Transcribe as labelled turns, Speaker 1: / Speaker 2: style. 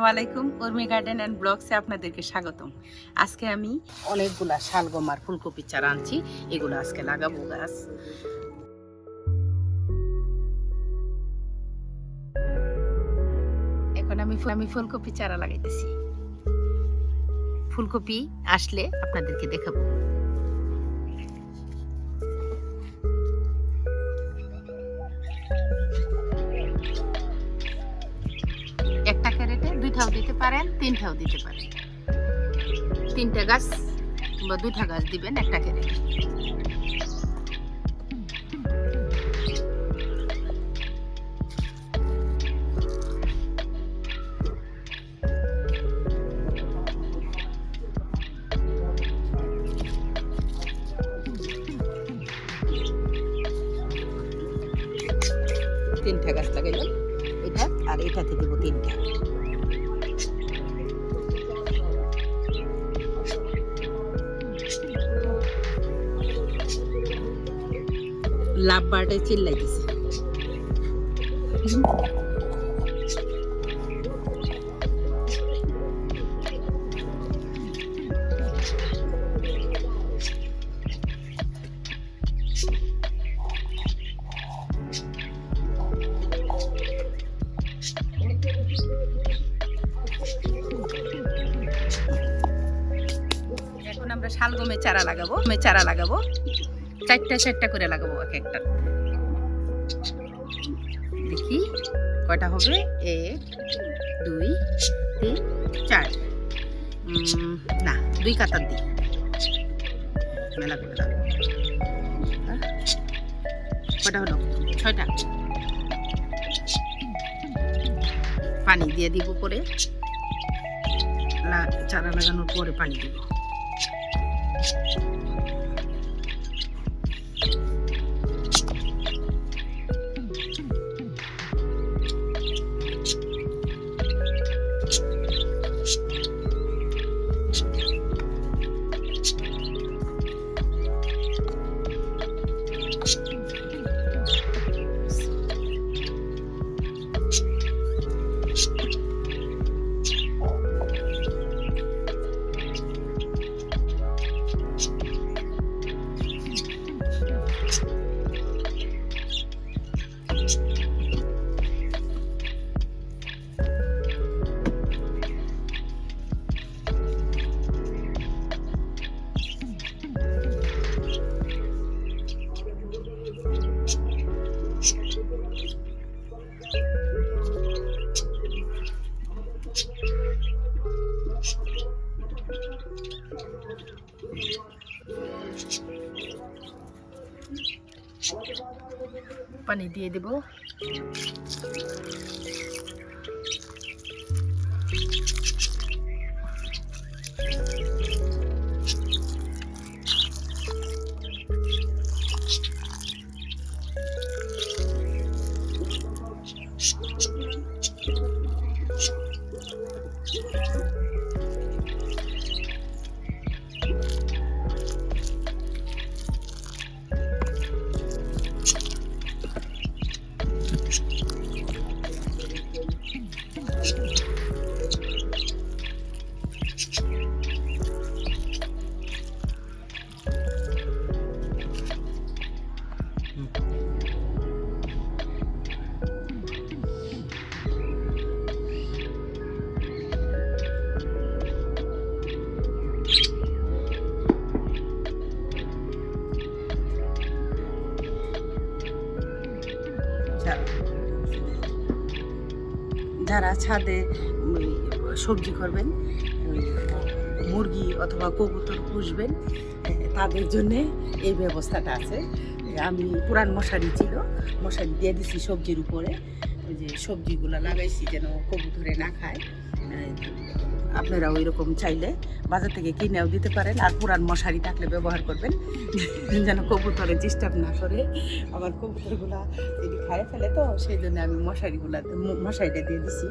Speaker 1: আসসালামাইকুম, Urmi garden and ব্লগসে আপনাদেরকে স্বাগতম। আজকে আমি অনেকগুলা শালগম আর ফুলকপি চারা আনছি, এগুলো আজকে লাগাবো গাছ। এখন আমি ফুলকপি চারা লাগাইতেছি। ফুলকপি আসলে আপনাদেরকে দেখাবো। একটা ক্যারেটে 2টাও দিতে পারেন, 3টাও দিতে পারেন। 3টা গাছ বা 2টা গাছ দিবেন একটা ক্যারেটে। তিনটা গাছ লাগাইলাম, এটা আর এটাতে দেবো 3টা। লাভ বার্ডে চিল্লাইতেছে। এখন আমরা শালগমের চারা লাগাবো। 4টা করে লাগাবো এক একটা। দেখি কয়টা হবে। 1 2 3 4, না 2 কাতার দিই, মেলা করে লাগাবো। কয়টা হলো? 6টা। পানি দিয়ে দিব পরে, চারা লাগানোর পরে পানি দিব। পানি দিয়ে দেব। যারা ছাদে সবজি করবেন, মুরগি অথবা কবুতর পুষবেন, তাদের জন্য এই ব্যবস্থাটা আছে। আমি পুরান মশারি ছিল, মশারি দিয়ে দিছি সবজির উপরে। ওই যে সবজিগুলো লাগাইছি যেন কবুতরে না খায়। আপনারা ওই রকম চাইলে বাজার থেকে কিনেও দিতে পারেন, আর পুরান মশারি থাকলে ব্যবহার করবেন যেন কবুতরে ডিস্টার্ব না করে। আমার কবুতরগুলা যদি খায় ফেলে তো সেই জন্য আমি মশারিটা দিয়ে দিছি।